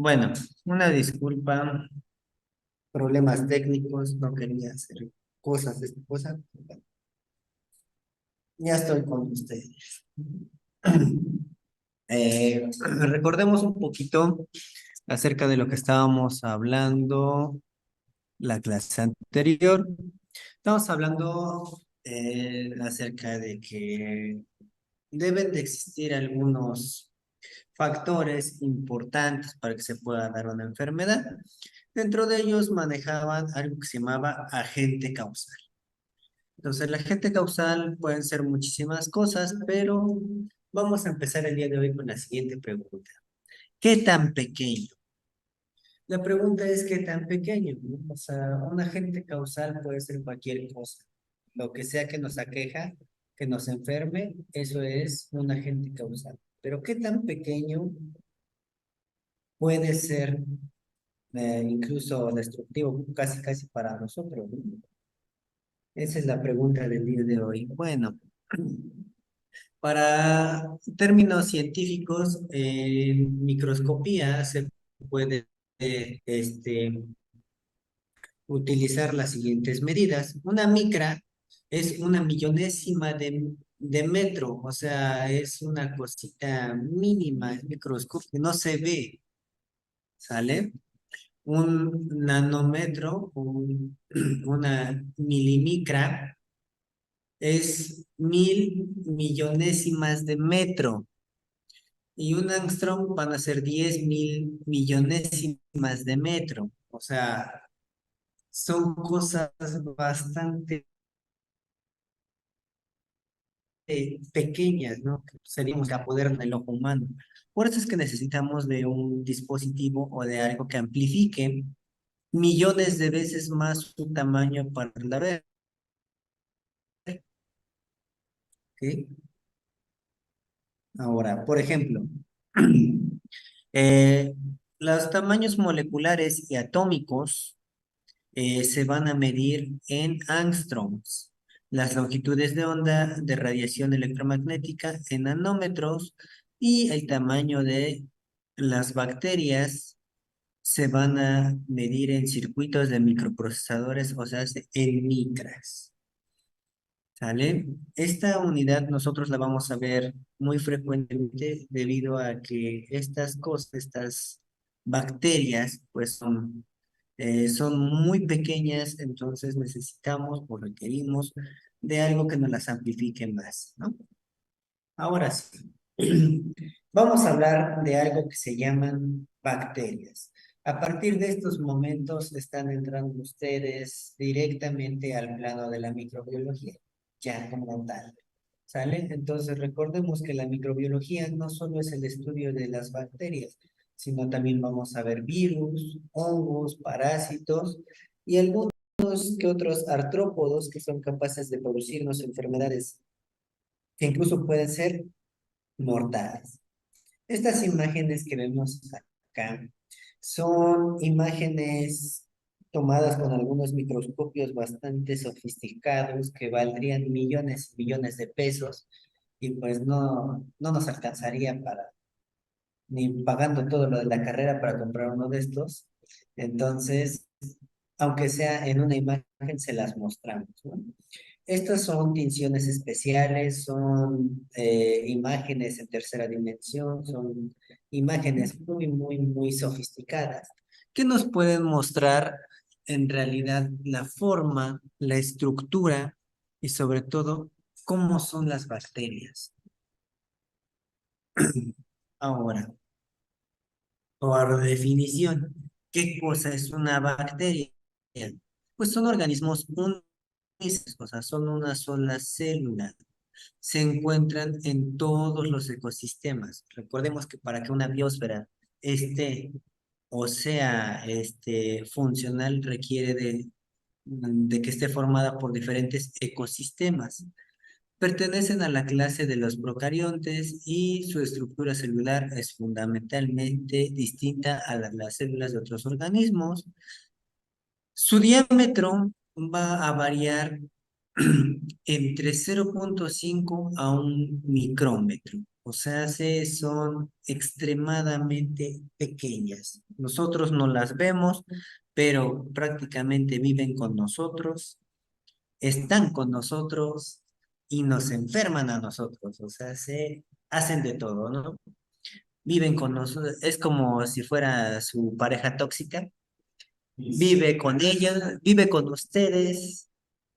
Bueno, una disculpa, problemas técnicos, no quería hacer cosas de esta cosa. Bueno, ya estoy con ustedes. Recordemos un poquito acerca de lo que estábamos hablando la clase anterior. Estamos hablando acerca de que deben de existir algunos factores importantes para que se pueda dar una enfermedad. Dentro de ellos manejaban algo que se llamaba agente causal. Entonces, el agente causal pueden ser muchísimas cosas, pero vamos a empezar el día de hoy con la siguiente pregunta. ¿Qué tan pequeño? La pregunta es ¿qué tan pequeño? ¿No? O sea, un agente causal puede ser cualquier cosa. Lo que sea que nos aqueja, que nos enferme, eso es un agente causal. Pero ¿qué tan pequeño puede ser incluso destructivo, casi casi para nosotros, ¿no? Esa es la pregunta del día de hoy. Bueno, para términos científicos, en microscopía se puede utilizar las siguientes medidas. Una micra es una millonésima de metro, o sea, es una cosita mínima, es microscópico, no se ve, ¿sale? Un nanómetro, una milimicra, es 1000 millonésimas de metro. Y un angstrom van a ser 10.000 millonésimas de metro. O sea, son cosas bastante pequeñas, ¿no? Que seríamos que apoderan del ojo humano. Por eso es que necesitamos de un dispositivo o de algo que amplifique millones de veces más su tamaño para la ver. ¿Ok? Ahora, por ejemplo, eh, los tamaños moleculares y atómicos se van a medir en angstroms. Las longitudes de onda de radiación electromagnética en nanómetros y el tamaño de las bacterias se van a medir en circuitos de microprocesadores, o sea, en micras. ¿Sale? Esta unidad nosotros la vamos a ver muy frecuentemente debido a que estas cosas, estas bacterias, pues son muy pequeñas, entonces necesitamos o requerimos de algo que nos las amplifique más, ¿no? Ahora sí, vamos a hablar de algo que se llaman bacterias. A partir de estos momentos están entrando ustedes directamente al plano de la microbiología, ya como tal. ¿Sale? Entonces recordemos que la microbiología no solo es el estudio de las bacterias, sino también vamos a ver virus, hongos, parásitos y algunos que otros artrópodos que son capaces de producirnos enfermedades que incluso pueden ser mortales. Estas imágenes que vemos acá son imágenes tomadas con algunos microscopios bastante sofisticados que valdrían millones y millones de pesos y pues no nos alcanzaría para ni pagando todo lo de la carrera para comprar uno de estos. Entonces, aunque sea en una imagen, se las mostramos, ¿no? Estas son tinciones especiales, son imágenes en tercera dimensión, son imágenes muy sofisticadas que nos pueden mostrar en realidad la forma, la estructura y sobre todo cómo son las bacterias. Ahora, por definición, ¿qué cosa es una bacteria? Pues son organismos únicos, o sea, son una sola célula. Se encuentran en todos los ecosistemas. Recordemos que para que una biosfera esté o sea funcional requiere de que esté formada por diferentes ecosistemas. Pertenecen a la clase de los procariontes y su estructura celular es fundamentalmente distinta a la de las células de otros organismos. Su diámetro va a variar entre 0,5 a 1 micrómetro. O sea, son extremadamente pequeñas. Nosotros no las vemos, pero prácticamente viven con nosotros, están con nosotros y nos enferman a nosotros. O sea, se hacen de todo, ¿no? Viven con nosotros, es como si fuera su pareja tóxica. Vive con ella, vive con ustedes,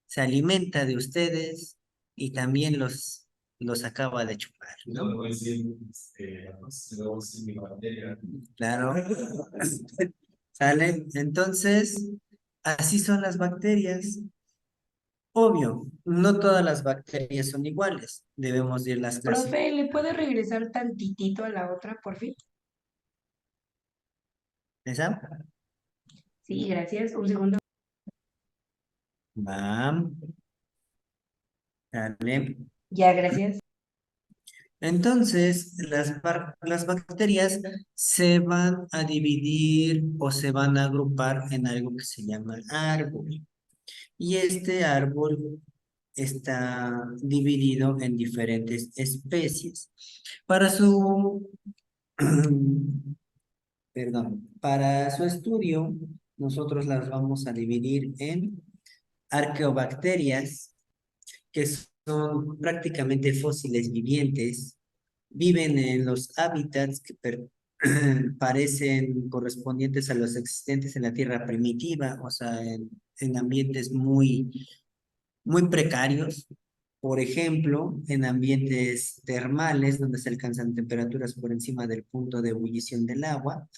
se alimenta de ustedes y también los acaba de chupar, ¿no? Claro. ¿Sale? Entonces, así son las bacterias. Obvio, no todas las bacterias son iguales. Debemos irlas Profe, ¿le clasificando. puede regresar tantitito a la otra, por fin? ¿Esa? Sí, gracias. Un segundo. Va. Dale. Ya, gracias. Entonces, las bacterias se van a dividir o se van a agrupar en algo que se llama árbol. Y este árbol está dividido en diferentes especies. Para su, perdón, para su estudio, nosotros las vamos a dividir en arqueobacterias, que son prácticamente fósiles vivientes, viven en los hábitats que parecen correspondientes a los existentes en la Tierra primitiva, o sea, en ambientes muy precarios. Por ejemplo, en ambientes termales donde se alcanzan temperaturas por encima del punto de ebullición del agua.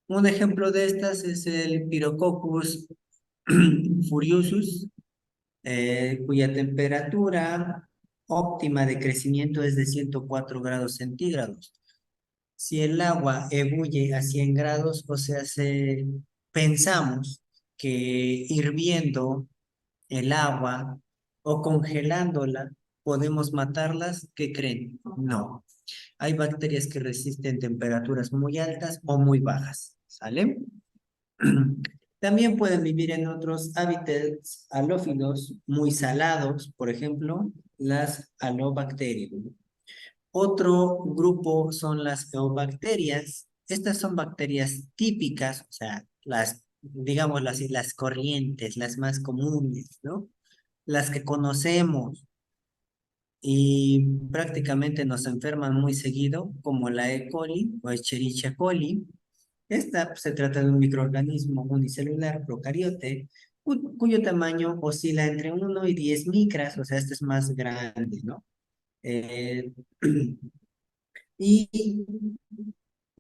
Un ejemplo de estas es el Pyrococcus furiosus, cuya temperatura óptima de crecimiento es de 104 grados centígrados. Si el agua ebulle a 100 grados, o sea, pensamos que hirviendo el agua o congelándola podemos matarlas, ¿qué creen? No. Hay bacterias que resisten temperaturas muy altas o muy bajas, ¿sale? También pueden vivir en otros hábitats halófilos muy salados, por ejemplo, las halobacterias. Otro grupo son las eubacterias. Estas son bacterias típicas, o sea, digámoslo así, las corrientes, las más comunes, ¿no? Las que conocemos y prácticamente nos enferman muy seguido, como la E. coli o Escherichia coli. Esta se trata de un microorganismo unicelular procariote cuyo tamaño oscila entre 1 y 10 micras, o sea, este es más grande, ¿no? Eh, y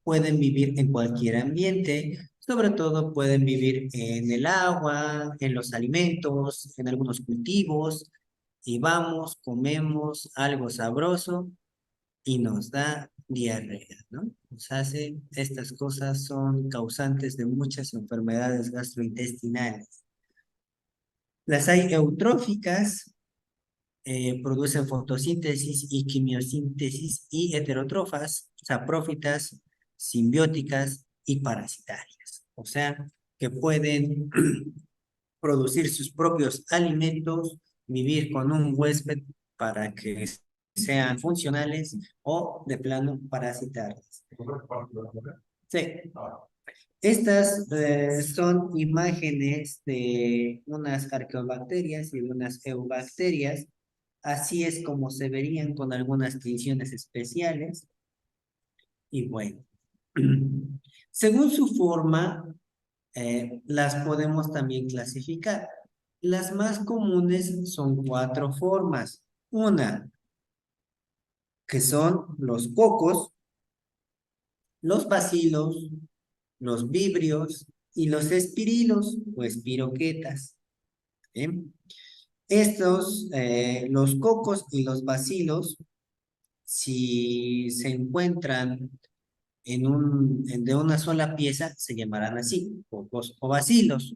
pueden vivir en cualquier ambiente, sobre todo pueden vivir en el agua, en los alimentos, en algunos cultivos, y vamos, comemos algo sabroso y nos da diarrea, ¿no? Nos hace, estas cosas son causantes de muchas enfermedades gastrointestinales. Las hay eutróficas, producen fotosíntesis y quimiosíntesis y heterótrofas, saprófitas, simbióticas y parasitarias. O sea, que pueden producir sus propios alimentos, vivir con un huésped para que sean funcionales o de plano parasitarias. Sí. Estas son imágenes de unas arqueobacterias y de unas eubacterias. Así es como se verían con algunas tinciones especiales. Y bueno, según su forma, las podemos también clasificar. Las más comunes son cuatro formas. Una, que son los cocos, los bacilos, los vibrios y los espirilos o espiroquetas. ¿Bien? Los cocos y los bacilos, si se encuentran de una sola pieza, se llamarán así, cocos o bacilos.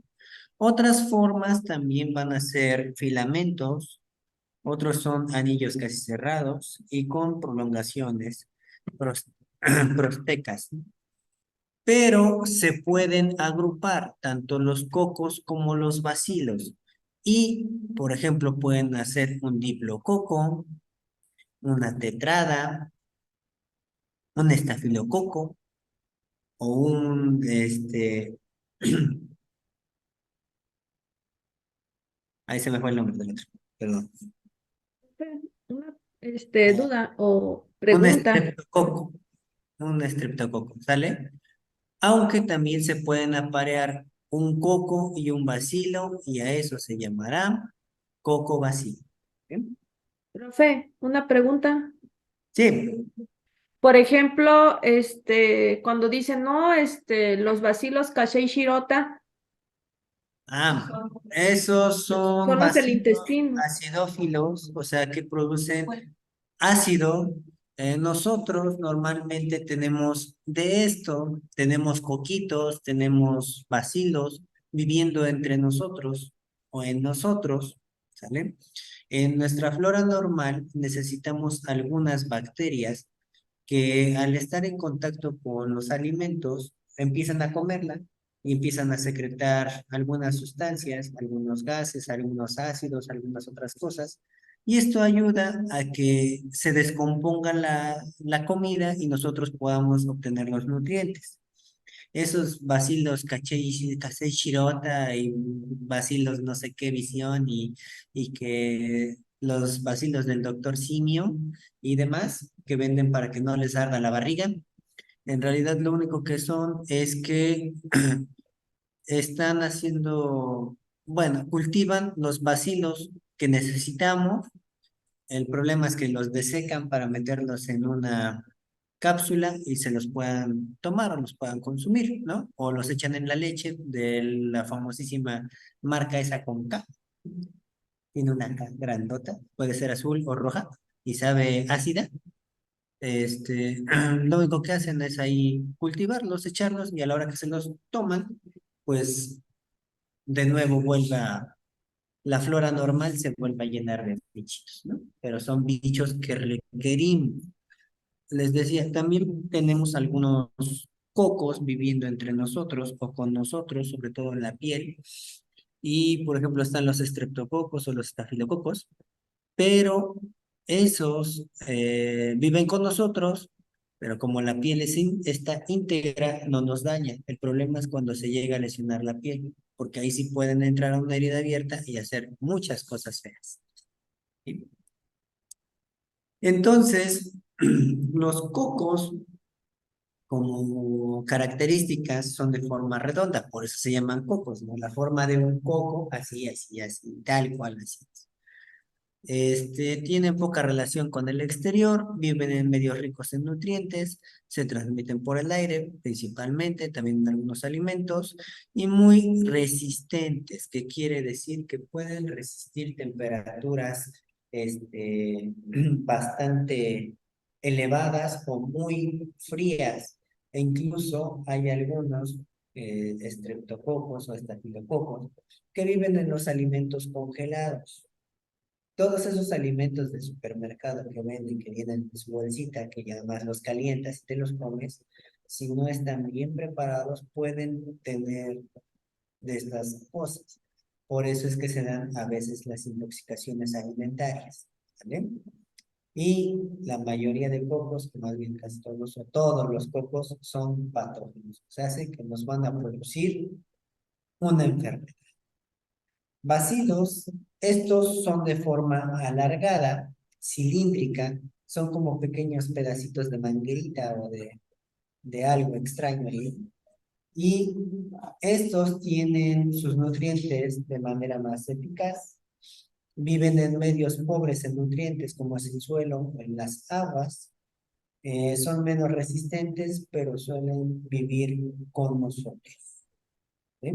Otras formas también van a ser filamentos, otros son anillos casi cerrados y con prolongaciones pros- prostecas. Pero se pueden agrupar tanto los cocos como los bacilos. Y, por ejemplo, pueden hacer un diplococo, una tetrada un estafilococo o un, ahí se me fue el nombre del otro, perdón. Una Eh, duda o un pregunta. estreptococo, un estreptococo, ¿sale? Aunque también se pueden aparear un coco y un bacilo, y a eso se llamará coco bacilo. ¿Bien? Profe, una pregunta. Sí, Por ejemplo, cuando dicen, no, los bacilos Kashei Shirota esos son son los del bacilos intestino. acidófilos, o sea, que producen ácido. Nosotros normalmente tenemos de esto, tenemos coquitos, tenemos bacilos viviendo entre nosotros o en nosotros, ¿sale? En nuestra flora normal necesitamos algunas bacterias que al estar en contacto con los alimentos empiezan a comerla y empiezan a secretar algunas sustancias, algunos gases, algunos ácidos, algunas otras cosas. Y esto ayuda a que se descomponga la comida y nosotros podamos obtener los nutrientes. Esos bacilos Casei Shirota y bacilos no sé qué visión y que los bacilos del doctor Simio y demás que venden para que no les arda la barriga, en realidad lo único que son es que están haciendo, bueno, cultivan los bacilos que necesitamos. El problema es que los desecan para meterlos en una cápsula y se los puedan tomar o los puedan consumir, ¿no? O los echan en la leche de la famosísima marca esa con K. Tiene una K grandota, puede ser azul o roja y sabe ácida. Lo único que hacen es ahí cultivarlos, echarlos y a la hora que se los toman, pues de nuevo la flora normal se vuelve a llenar de bichitos, ¿no? Pero son bichos que requerimos. Les decía, también tenemos algunos cocos viviendo entre nosotros o con nosotros, sobre todo en la piel. Y, por ejemplo, están los estreptococos o los estafilococos, pero esos viven con nosotros, pero como la piel está íntegra, no nos daña. El problema es cuando se llega a lesionar la piel, porque ahí sí pueden entrar a una herida abierta y hacer muchas cosas feas. ¿Sí? Entonces, los cocos como características son de forma redonda, por eso se llaman cocos, ¿no? La forma de un coco, así, así, así, tal cual, así. Tienen poca relación con el exterior, viven en medios ricos en nutrientes, se transmiten por el aire principalmente, también en algunos alimentos, y muy resistentes, que quiere decir que pueden resistir temperaturas bastante elevadas o muy frías, e incluso hay algunos estreptococos o estafilococos que viven en los alimentos congelados. Todos esos alimentos del supermercado que venden, que vienen en su bolsita, que ya más los calientas y te los comes, si no están bien preparados, pueden tener de estas cosas. Por eso es que se dan a veces las intoxicaciones alimentarias, ¿vale? Y la mayoría de cocos, más bien casi todos o todos los cocos, son patógenos. O sea, hace que nos van a producir una enfermedad. Bacilos, estos son de forma alargada, cilíndrica, son como pequeños pedacitos de manguerita o de algo extraño ahí. Y estos tienen sus nutrientes de manera más eficaz. Viven en medios pobres en nutrientes, como es el suelo o en las aguas. Son menos resistentes, pero suelen vivir con nosotros. ¿Sí?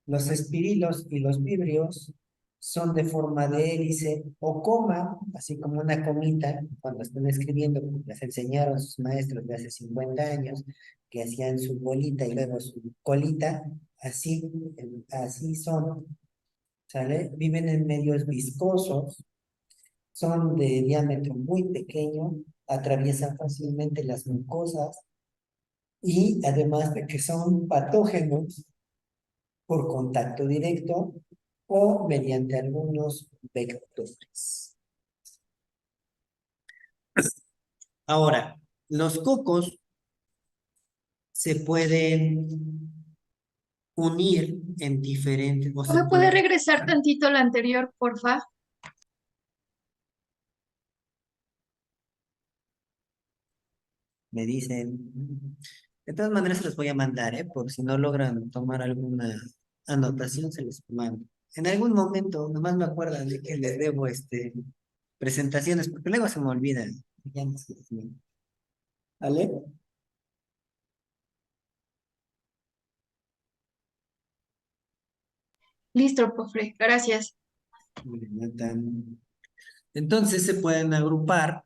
Los espirilos y los vibrios son de forma de hélice o coma, así como una comita, cuando están escribiendo, como les enseñaron sus maestros de hace 50 años, que hacían su bolita y luego su colita, así, así son, ¿sale? Viven en medios viscosos, son de diámetro muy pequeño, atraviesan fácilmente las mucosas y además de que son patógenos, por contacto directo o mediante algunos vectores. Ahora, Los cocos se pueden unir en diferentes, o se ¿Me puede pueden, regresar tantito la anterior, porfa? me dicen, de todas maneras se los voy a mandar, por si no logran tomar alguna anotación, se les mando. En algún momento, nomás me acuerdan de que les debo presentaciones, porque luego se me olvidan. Ya no se les olvida. ¿Vale? Listo, profe, gracias. Jonathan. Entonces se pueden agrupar,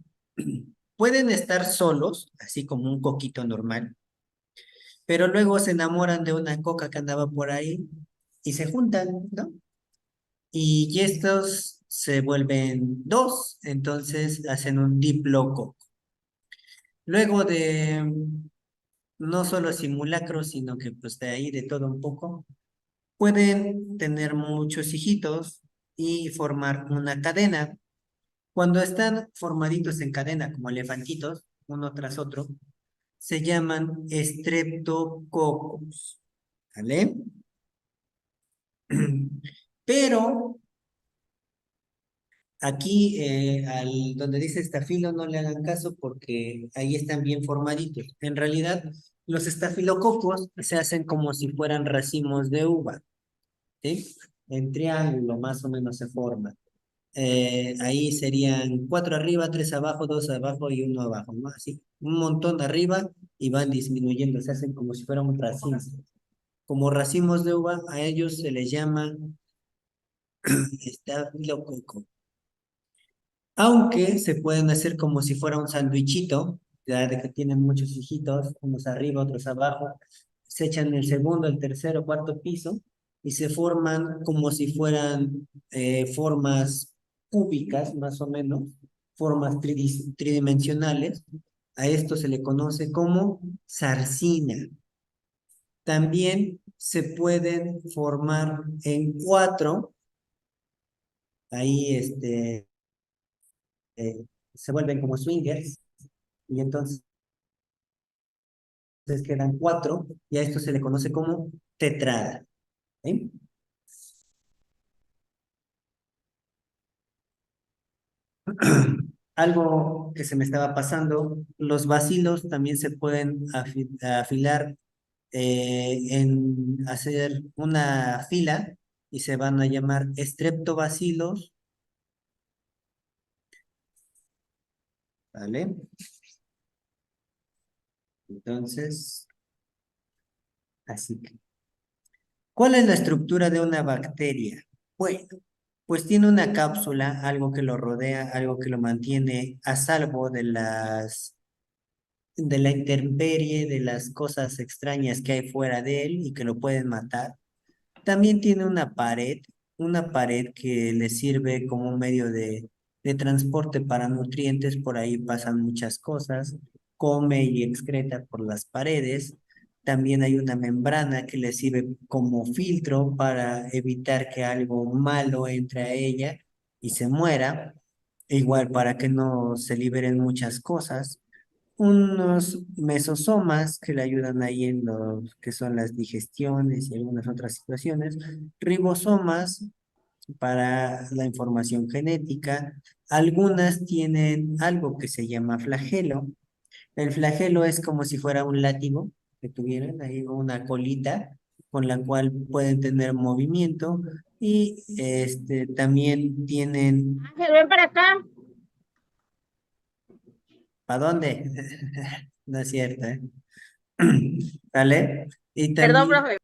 pueden estar solos, así como un coquito normal, pero luego se enamoran de una coca que andaba por ahí y se juntan, ¿no? Y estos se vuelven dos, entonces hacen un diploco. Luego de no solo simulacros, sino que pues de ahí de todo un poco, pueden tener muchos hijitos y formar una cadena. Cuando están formaditos en cadena como elefantitos, uno tras otro, se llaman estreptococos, ¿vale? Pero aquí, donde dice estafilo, no le hagan caso porque ahí están bien formaditos. En realidad, los estafilococos se hacen como si fueran racimos de uva, ¿sí? En triángulo más o menos se forman. Ahí serían cuatro arriba, tres abajo, dos abajo y uno abajo, ¿no? Así, un montón arriba y van disminuyendo, se hacen como si fueran un racimo. Como racimos de uva, a ellos se les llama estafilococo. Aunque se pueden hacer como si fuera un sandwichito, ya de que tienen muchos hijitos, unos arriba, otros abajo, se echan el segundo, el tercero, cuarto piso y se forman como si fueran formas cúbicas, más o menos, formas tridimensionales. A esto se le conoce como zarcina. También se pueden formar en cuatro, ahí eh, se vuelven como swingers, y entonces quedan cuatro, y a esto se le conoce como tetrada. ¿Sí? Algo que se me estaba pasando, los bacilos también se pueden afilar en hacer una fila y se van a llamar estreptobacilos, ¿vale? Entonces, así que, ¿cuál es la estructura de una bacteria? Bueno, pues tiene una cápsula, algo que lo rodea, algo que lo mantiene a salvo de la intemperie, de las cosas extrañas que hay fuera de él y que lo pueden matar. También tiene una pared que le sirve como un medio de transporte para nutrientes, por ahí pasan muchas cosas, come y excreta por las paredes. También hay una membrana que le sirve como filtro para evitar que algo malo entre a ella y se muera, igual para que no se liberen muchas cosas, unos mesosomas que le ayudan ahí en lo que son las digestiones y algunas otras situaciones, ribosomas para la información genética, algunas tienen algo que se llama flagelo. El flagelo es como si fuera un látigo que tuvieran ahí una colita con la cual pueden tener movimiento y también tienen, Ángel, ven para acá. ¿para dónde? No es cierto, ¿eh? ¿Vale? Y Perdón, también, profe.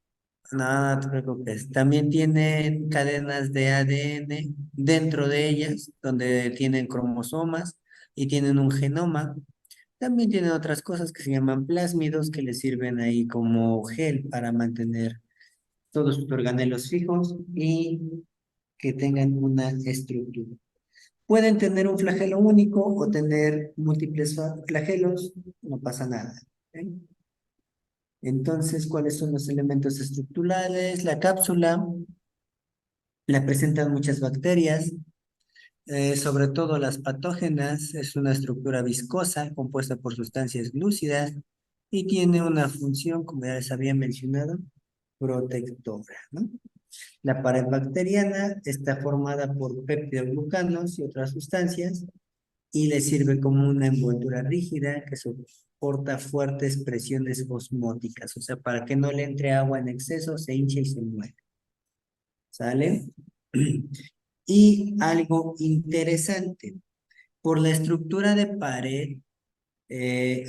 no, no te preocupes, también tienen cadenas de ADN dentro de ellas, donde tienen cromosomas y tienen un genoma. También tienen otras cosas que se llaman plásmidos, que les sirven ahí como gel para mantener todos sus organelos fijos y que tengan una estructura. Pueden tener un flagelo único o tener múltiples flagelos, no pasa nada. ¿Ok? Entonces, ¿cuáles son los elementos estructurales? La cápsula la presentan muchas bacterias. Sobre todo las patógenas, es una estructura viscosa compuesta por sustancias glúcidas y tiene una función, como ya les había mencionado, protectora, ¿no? La pared bacteriana está formada por peptidoglucanos y otras sustancias y le sirve como una envoltura rígida que soporta fuertes presiones osmóticas, o sea, para que no le entre agua en exceso, se hincha y se mueve. ¿Sale? Y algo interesante, por la estructura de pared,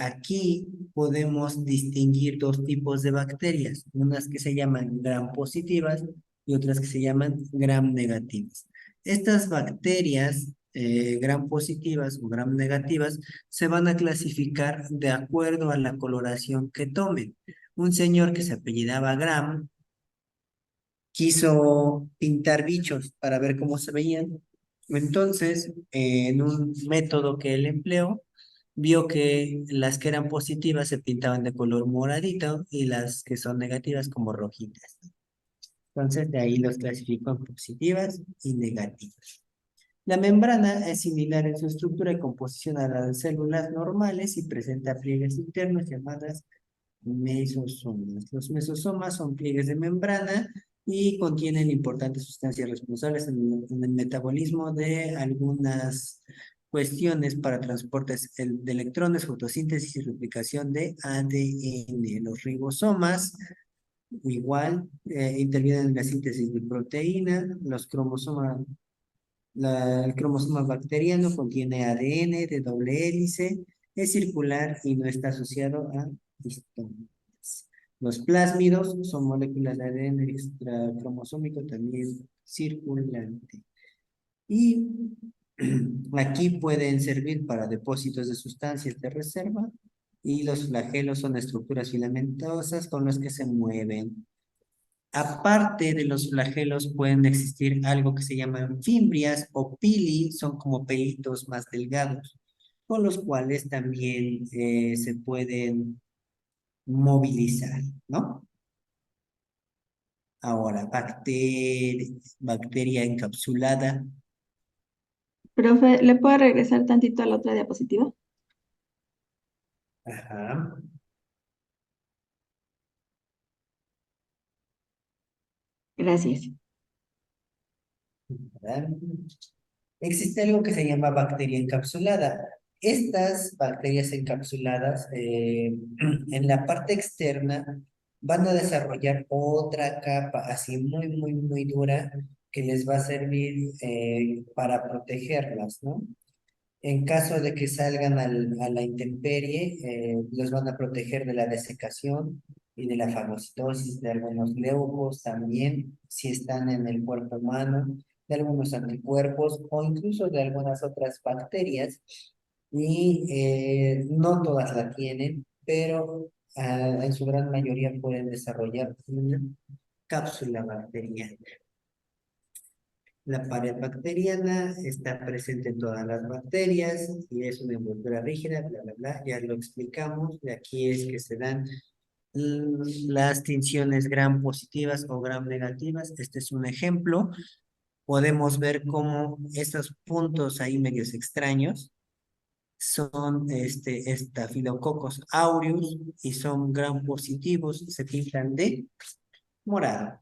aquí podemos distinguir dos tipos de bacterias, unas que se llaman gram positivas y otras que se llaman gram negativas. Estas bacterias gram positivas o gram negativas se van a clasificar de acuerdo a la coloración que tomen. Un señor que se apellidaba Gram quiso pintar bichos para ver cómo se veían. Entonces, en un método que él empleó, vio que las que eran positivas se pintaban de color moradito y las que son negativas como rojitas. Entonces, de ahí los clasificó en positivas y negativas. La membrana es similar en su estructura y composición a las células normales y presenta pliegues internos llamadas mesosomas. Los mesosomas son pliegues de membrana y contienen importantes sustancias responsables en el metabolismo de algunas cuestiones para transportes de electrones, fotosíntesis y replicación de ADN. Los ribosomas igual intervienen en la síntesis de proteína. Los cromosomas, el cromosoma bacteriano contiene ADN de doble hélice, es circular y no está asociado a histonas. Los plásmidos son moléculas de ADN extracromosómico también circulante. Y aquí pueden servir para depósitos de sustancias de reserva y los flagelos son estructuras filamentosas con las que se mueven. Aparte de los flagelos pueden existir algo que se llaman fimbrias o pili, son como pelitos más delgados, con los cuales también se pueden movilizar, ¿no? Ahora, bacteria encapsulada. Profe, ¿le puedo regresar tantito a la otra diapositiva? Ajá. Gracias. ¿Verdad? Existe algo que se llama bacteria encapsulada. Estas bacterias encapsuladas en la parte externa van a desarrollar otra capa así muy dura que les va a servir para protegerlas, ¿no? En caso de que salgan a la intemperie, los van a proteger de la desecación y de la fagocitosis de algunos leucos también, si están en el cuerpo humano, de algunos anticuerpos o incluso de algunas otras bacterias. Y no todas la tienen, pero en su gran mayoría pueden desarrollar una cápsula bacteriana. La pared bacteriana está presente en todas las bacterias y es una envoltura rígida, bla, bla, bla, ya lo explicamos. De aquí es que se dan las tinciones gram positivas o gram negativas. Este es un ejemplo. Podemos ver cómo estos puntos ahí medios extraños son Staphylococcus aureus y son gram positivos, se pintan de morado.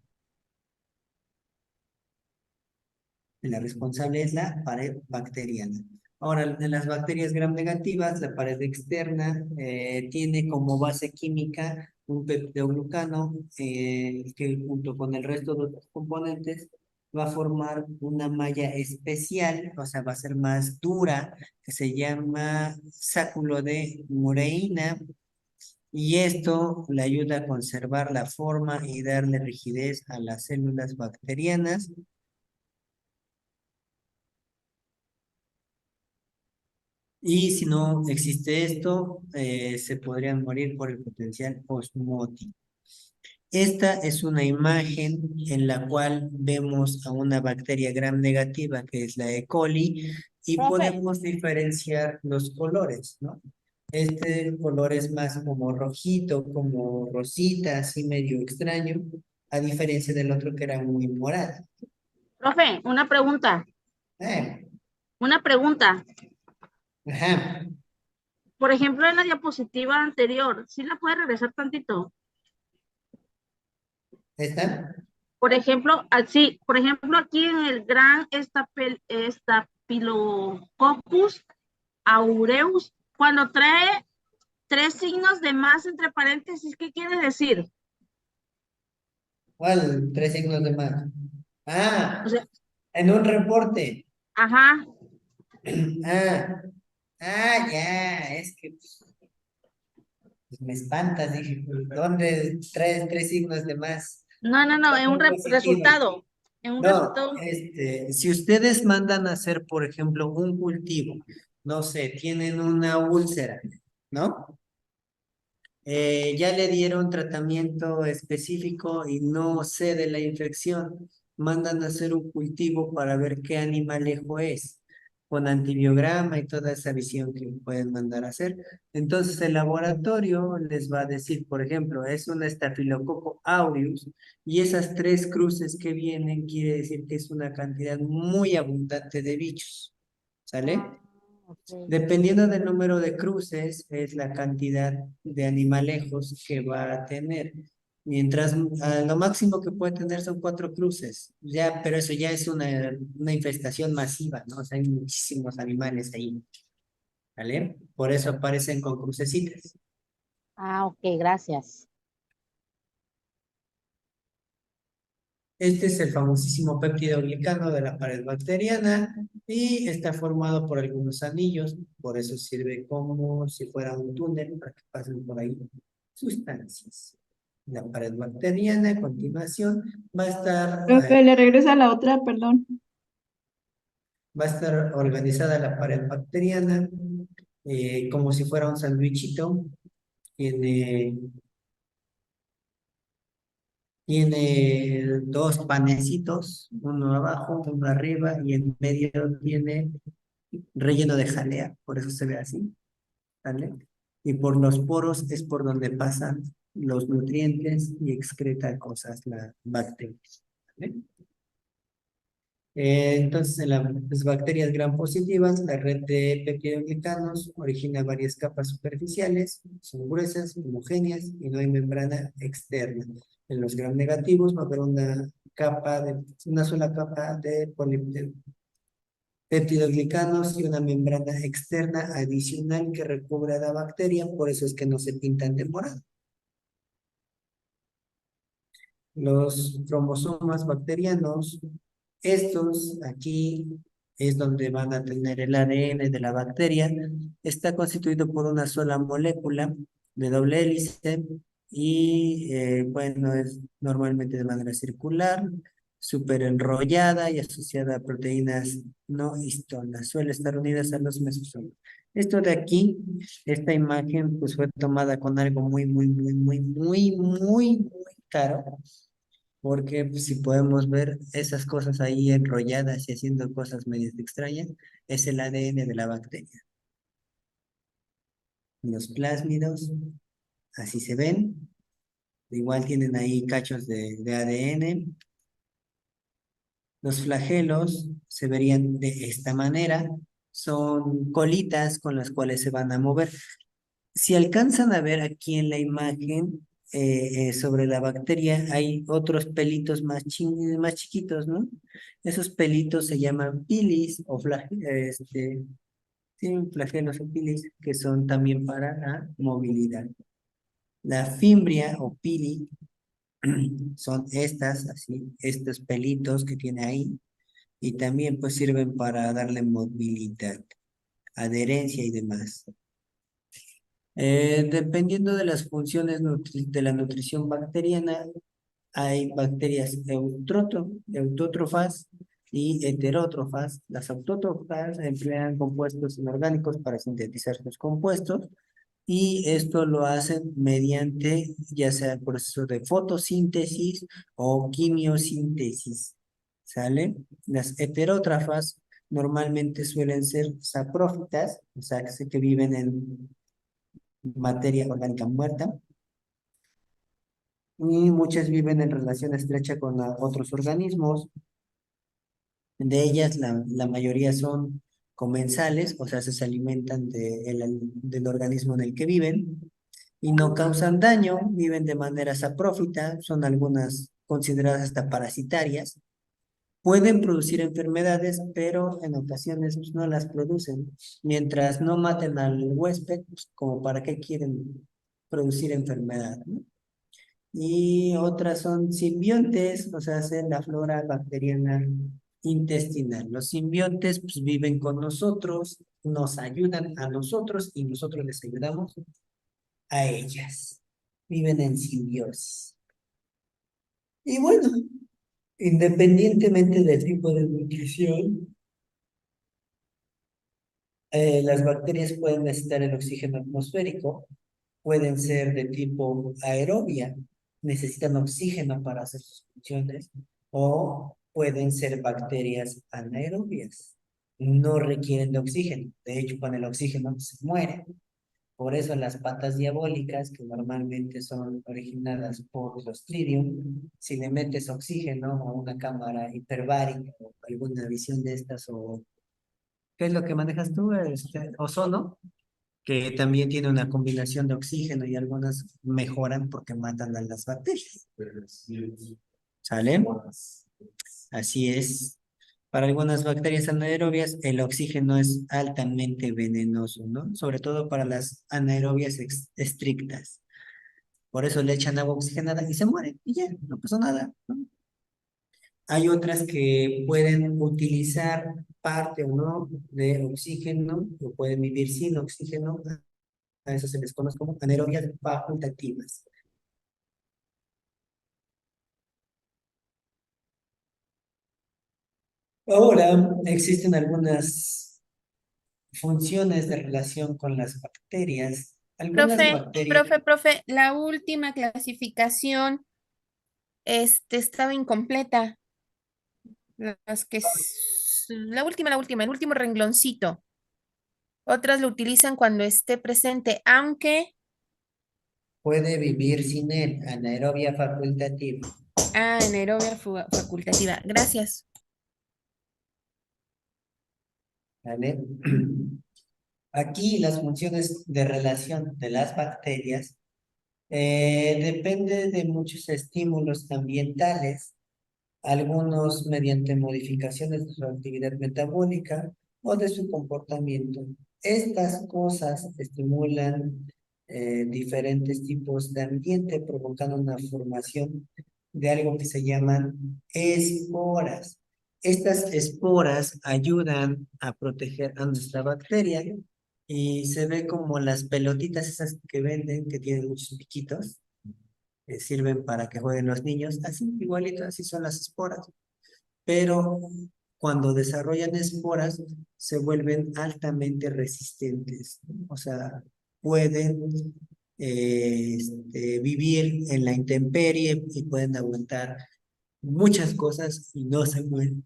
La responsable es la pared bacteriana. Ahora, de las bacterias gram negativas, la pared externa tiene como base química un peptidoglucano que junto con el resto de los componentes va a formar una malla especial, o sea, va a ser más dura, que se llama sáculo de mureína, y esto le ayuda a conservar la forma y darle rigidez a las células bacterianas. Y si no existe esto, se podrían morir por el potencial osmótico. Esta es una imagen en la cual vemos a una bacteria gram negativa, que es la E. coli, y podemos diferenciar los colores, ¿no? Este color es más como rojito, como rosita, así medio extraño, a diferencia del otro que era muy morado. Profe, una pregunta. Eh, Una pregunta. Ajá, Por ejemplo, en la diapositiva anterior, ¿sí la puede regresar tantito? ¿está? Por ejemplo, aquí en el gran Staphylococcus aureus, cuando trae 3 signos de más entre paréntesis, ¿qué quiere decir? ¿Cuál? 3 signos de más. O Ah, sea, en un reporte. ajá, Ah, ya, es que pues, me espantas, dije, pues, ¿dónde traes 3 signos de más? no, en un Son positivas. resultado, en un No, resultado, si ustedes mandan a hacer, por ejemplo, un cultivo, no sé, tienen una úlcera, ¿no? Ya le dieron tratamiento específico y no cede la infección. Mandan a hacer un cultivo para ver qué animalejo es, con antibiograma y toda esa visión que pueden mandar a hacer. Entonces el laboratorio les va a decir, por ejemplo, es un estafilococo aureus y esas 3 cruces que vienen quiere decir que es una cantidad muy abundante de bichos. ¿Sale? ok. Dependiendo del número de cruces, es la cantidad de animalejos que va a tener. Mientras lo máximo que puede tener son 4 cruces. Ya, pero eso ya es una infestación masiva, ¿no? O sea, hay muchísimos animales ahí, ¿vale? Por eso aparecen con crucecitas. Ok, gracias. Este es el famosísimo péptido glicano de la pared bacteriana y está formado por algunos anillos, por eso sirve como si fuera un túnel para que pasen por ahí sustancias. La pared bacteriana a continuación va a estar, Profe, le regreso a la otra, perdón. va a estar organizada la pared bacteriana como si fuera un sandwichito. Tiene Tiene 2 panecitos, uno abajo, uno arriba, y en medio tiene relleno de jalea, por eso se ve así, ¿vale? Y por los poros es por donde pasan los nutrientes y excreta cosas la bacteria, ¿vale? Entonces, en las bacterias gram positivas, la red de peptidoglicanos origina varias capas superficiales, son gruesas, homogéneas y no hay membrana externa. En los gram negativos va a haber una sola capa de peptidoglicanos y una membrana externa adicional que recubre a la bacteria, por eso es que no se pintan de morado. Los cromosomas bacterianos, estos aquí es donde van a tener el ADN de la bacteria. Está constituido por una sola molécula de doble hélice y bueno, es normalmente de manera circular, súper enrollada y asociada a proteínas no histonas. Suele estar unidas a los mesosomas. Esto de aquí, esta imagen, pues fue tomada con algo muy caro porque pues, si podemos ver esas cosas ahí enrolladas y haciendo cosas medias extrañas, es el ADN de la bacteria. Los plásmidos, así se ven, igual tienen ahí cachos de ADN. Los flagelos se verían de esta manera, son colitas con las cuales se van a mover. Si alcanzan a ver aquí en la imagen sobre la bacteria, hay otros pelitos más chiquitos, ¿no? Esos pelitos se llaman pilis o sí, flagelos o pilis, que son también para la movilidad. La fimbria o pili son estos pelitos que tiene ahí, y también pues sirven para darle movilidad, adherencia y demás. Dependiendo de las funciones de la nutrición bacteriana, hay bacterias autótrofas y heterótrofas. Las autótrofas emplean compuestos inorgánicos para sintetizar sus compuestos y esto lo hacen mediante ya sea el proceso de fotosíntesis o quimiosíntesis. ¿Sale? Las heterótrofas normalmente suelen ser saprófitas, o sea, que viven en materia orgánica muerta, y muchas viven en relación estrecha con otros organismos. De ellas, la mayoría son comensales, o sea, se alimentan del organismo en el que viven y no causan daño, viven de manera saprófita, son algunas consideradas hasta parasitarias. Pueden producir enfermedades, pero en ocasiones pues, no las producen. Mientras no maten al huésped, pues, como para qué quieren producir enfermedad, ¿no? Y otras son simbiontes, o sea, hacen la flora bacteriana intestinal. Los simbiontes pues, viven con nosotros, nos ayudan a nosotros y nosotros les ayudamos a ellas. Viven en simbiosis. Y bueno, independientemente del tipo de nutrición, las bacterias pueden necesitar el oxígeno atmosférico, pueden ser de tipo aerobia, necesitan oxígeno para hacer sus funciones, o pueden ser bacterias anaerobias, no requieren de oxígeno, de hecho con el oxígeno se mueren. Por eso las patas diabólicas, que normalmente son originadas por Clostridium, si le metes oxígeno o una cámara hiperbárica o alguna visión de estas, o ¿qué es lo que manejas tú? Ozono, que también tiene una combinación de oxígeno y algunas mejoran porque matan a las bacterias. ¿Sale? Así es. Para algunas bacterias anaerobias, el oxígeno es altamente venenoso, ¿no? Sobre todo para las anaerobias estrictas. Por eso le echan agua oxigenada y se mueren. Y ya, no pasó nada, ¿no? Hay otras que pueden utilizar parte o no de oxígeno, o pueden vivir sin oxígeno. A eso se les conoce como anaerobias facultativas. Ahora, existen algunas funciones de relación con las bacterias. Algunas bacterias Profe, la última clasificación estaba incompleta. La última, el último rengloncito. Otras lo utilizan cuando esté presente, aunque puede vivir sin él, anaerobia facultativa. anaerobia facultativa. Gracias. ¿Vale? Aquí las funciones de relación de las bacterias depende de muchos estímulos ambientales, algunos mediante modificaciones de su actividad metabólica o de su comportamiento. Estas cosas estimulan diferentes tipos de ambiente, provocando una formación de algo que se llaman esporas. Estas esporas ayudan a proteger a nuestra bacteria y se ve como las pelotitas esas que venden, que tienen muchos piquitos, que sirven para que jueguen los niños, así, igualito, así son las esporas. Pero cuando desarrollan esporas, se vuelven altamente resistentes, ¿no? O sea, pueden vivir en la intemperie y pueden aguantar muchas cosas y no se mueren.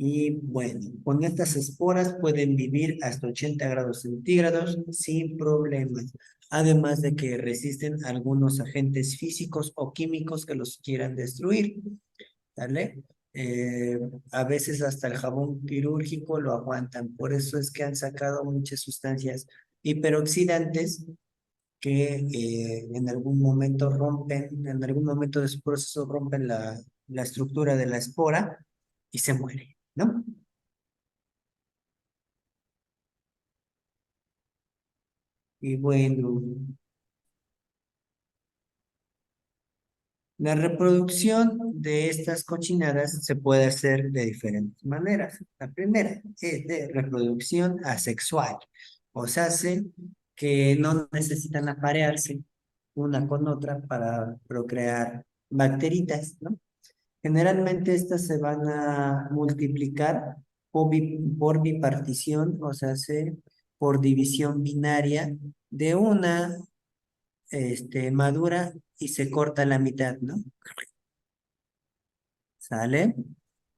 Y bueno, con estas esporas pueden vivir hasta 80 grados centígrados sin problemas. Además de que resisten algunos agentes físicos o químicos que los quieran destruir. ¿Vale? A veces hasta el jabón quirúrgico lo aguantan. Por eso es que han sacado muchas sustancias hiperoxidantes que en algún momento en algún momento de su proceso rompen la estructura de la espora y se muere, ¿no? Y bueno, la reproducción de estas cochinadas se puede hacer de diferentes maneras. La primera es de reproducción asexual, o sea, hace que no necesitan aparearse una con otra para procrear bacteritas, ¿no? Generalmente estas se van a multiplicar por bipartición, o sea, por división binaria de una madura y se corta la mitad, ¿no? ¿Sale?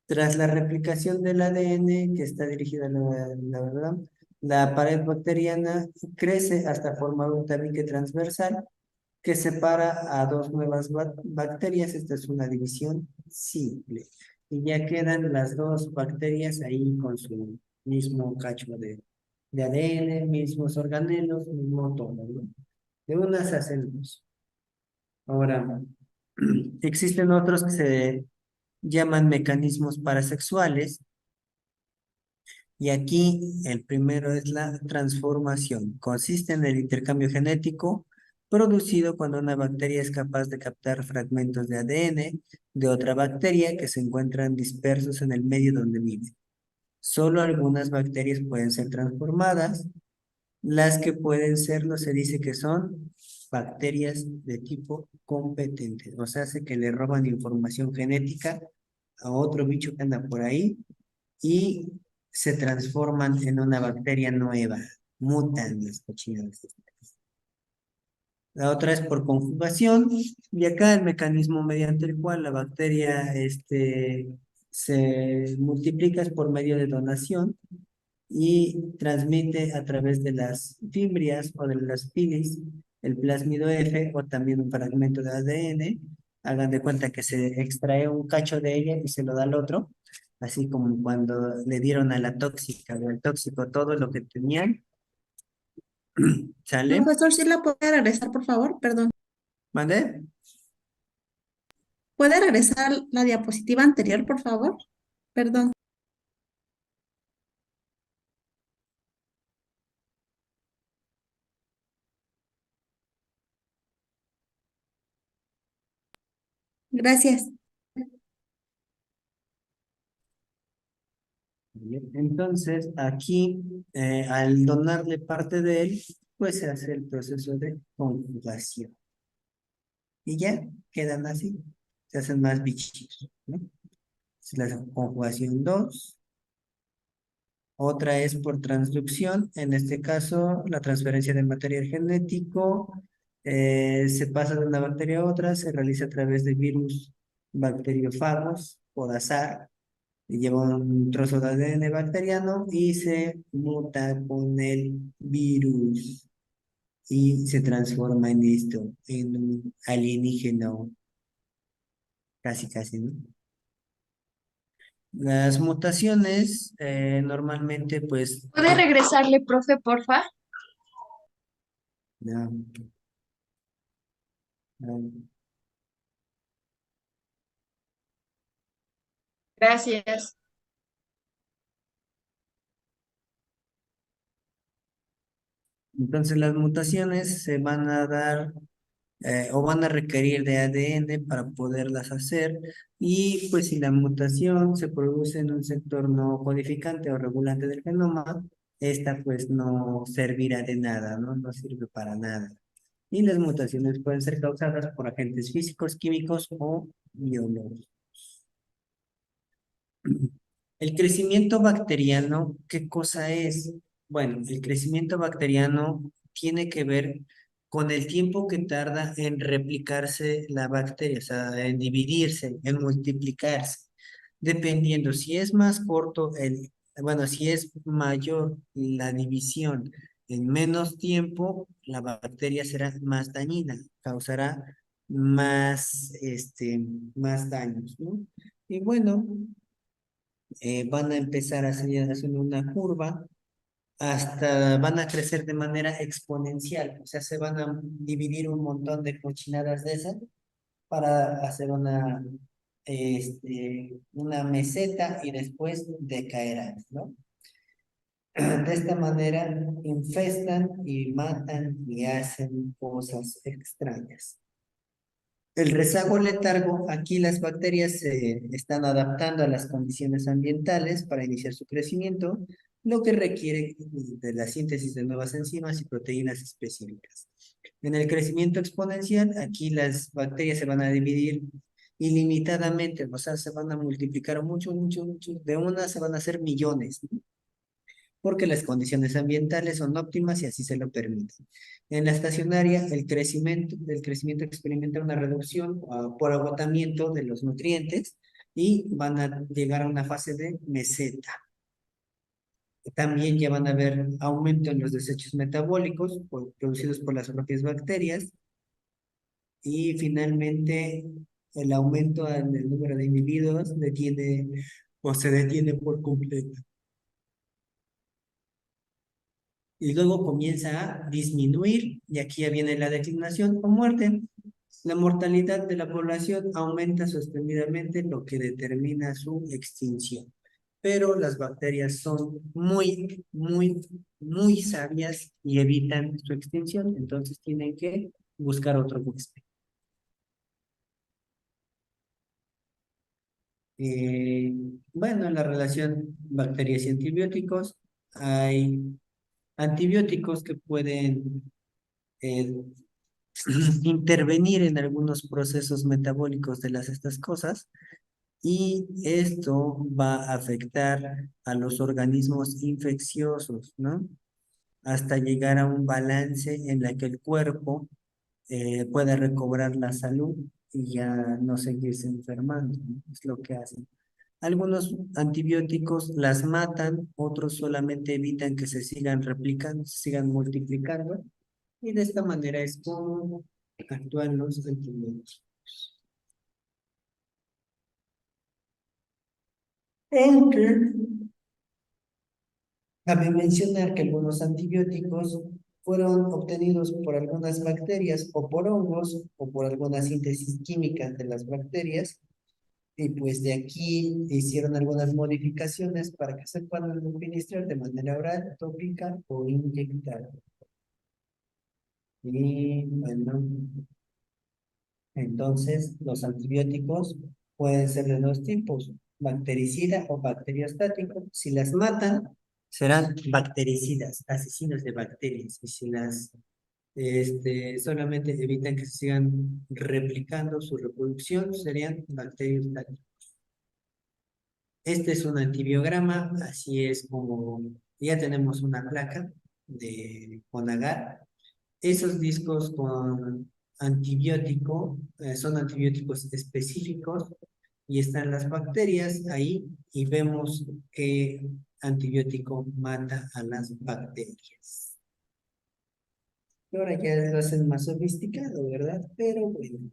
Tras la replicación del ADN que está dirigida a la verdad, la pared bacteriana crece hasta formar un tabique transversal que separa a dos nuevas bacterias. Esta es una división simple. Y ya quedan las dos bacterias ahí con su mismo cacho de ADN, mismos organelos, mismo todo, ¿no? De unas hacen dos. Ahora, existen otros que se llaman mecanismos parasexuales. Y aquí el primero es la transformación. Consiste en el intercambio genético producido cuando una bacteria es capaz de captar fragmentos de ADN de otra bacteria que se encuentran dispersos en el medio donde vive. Solo algunas bacterias pueden ser transformadas. Las que pueden serlo se dice que son bacterias de tipo competente. O sea, hace que le roban información genética a otro bicho que anda por ahí y se transforman en una bacteria nueva, mutan las cochinadas. La otra es por conjugación, y acá el mecanismo mediante el cual la bacteria se multiplica es por medio de donación y transmite a través de las fimbrias o de las pilis el plásmido F o también un fragmento de ADN. Hagan de cuenta que se extrae un cacho de ella y se lo da al otro, así como cuando le dieron a la tóxica o al tóxico todo lo que tenían. ¿Sale? Profesor, ¿sí la puede regresar, por favor? Perdón. ¿Mande? ¿Puede regresar la diapositiva anterior, por favor? Perdón. Gracias. Entonces, aquí, al donarle parte de él, pues se hace el proceso de conjugación. Y ya quedan así, se hacen más bichitos, ¿no? Es la conjugación 2. Otra es por transducción, en este caso, la transferencia de material genético se pasa de una bacteria a otra, se realiza a través de virus bacteriófagos por azar, y lleva un trozo de ADN bacteriano y se muta con el virus y se transforma en esto, en un alienígeno, casi, ¿no? Las mutaciones normalmente pues... ¿Puede regresarle, profe, porfa? No, no. Gracias. Entonces las mutaciones se van a dar o van a requerir de ADN para poderlas hacer, y pues si la mutación se produce en un sector no codificante o regulante del genoma, esta pues no servirá de nada, ¿no? No sirve para nada. Y las mutaciones pueden ser causadas por agentes físicos, químicos o biológicos. El crecimiento bacteriano, ¿qué cosa es? Bueno, el crecimiento bacteriano tiene que ver con el tiempo que tarda en replicarse la bacteria, o sea, en dividirse, en multiplicarse. Dependiendo, si es más corto, bueno, si es mayor la división en menos tiempo, la bacteria será más dañina, causará más daños, ¿no? Y bueno, van a empezar a hacer una curva hasta van a crecer de manera exponencial, o sea, se van a dividir un montón de cochinadas de esas para hacer una meseta y después decaerán, ¿no? De esta manera infestan y matan y hacen cosas extrañas. El rezago letargo, aquí las bacterias se están adaptando a las condiciones ambientales para iniciar su crecimiento, lo que requiere de la síntesis de nuevas enzimas y proteínas específicas. En el crecimiento exponencial, aquí las bacterias se van a dividir ilimitadamente, o sea, se van a multiplicar mucho, de una se van a hacer millones, ¿no? Porque las condiciones ambientales son óptimas y así se lo permiten. En la estacionaria, el crecimiento experimenta una reducción por agotamiento de los nutrientes y van a llegar a una fase de meseta. También ya van a haber aumento en los desechos metabólicos producidos por las propias bacterias. Y finalmente, el aumento en el número de individuos detiene o se detiene por completo. Y luego comienza a disminuir, y aquí ya viene la declinación o muerte. La mortalidad de la población aumenta sostenidamente, lo que determina su extinción. Pero las bacterias son muy sabias y evitan su extinción, entonces tienen que buscar otro huésped. Bueno, en la relación bacterias y antibióticos, hay antibióticos que pueden intervenir en algunos procesos metabólicos de estas cosas, y esto va a afectar a los organismos infecciosos, ¿no? Hasta llegar a un balance en la que el cuerpo pueda recobrar la salud y ya no seguirse enfermando, ¿no? Es lo que hacen. Algunos antibióticos las matan, otros solamente evitan que se sigan replicando, se sigan multiplicando, y de esta manera es como actúan los antibióticos. Aunque cabe mencionar que algunos antibióticos fueron obtenidos por algunas bacterias o por hongos o por alguna síntesis química de las bacterias, y pues de aquí hicieron algunas modificaciones para que se puedan administrar de manera oral, tópica o inyectada. Y bueno, entonces los antibióticos pueden ser de dos tipos: bactericida o bacteriostático. Si las matan, serán bactericidas, asesinos de bacterias. Y si las solamente evitan que se sigan replicando su reproducción, serían bacteriostáticos. Este es un antibiograma, así es como ya tenemos una placa con agar. Esos discos con antibiótico son antibióticos específicos, y están las bacterias ahí, y vemos que antibiótico mata a las bacterias. Ahora ya lo hacen más sofisticado, ¿verdad? Pero bueno,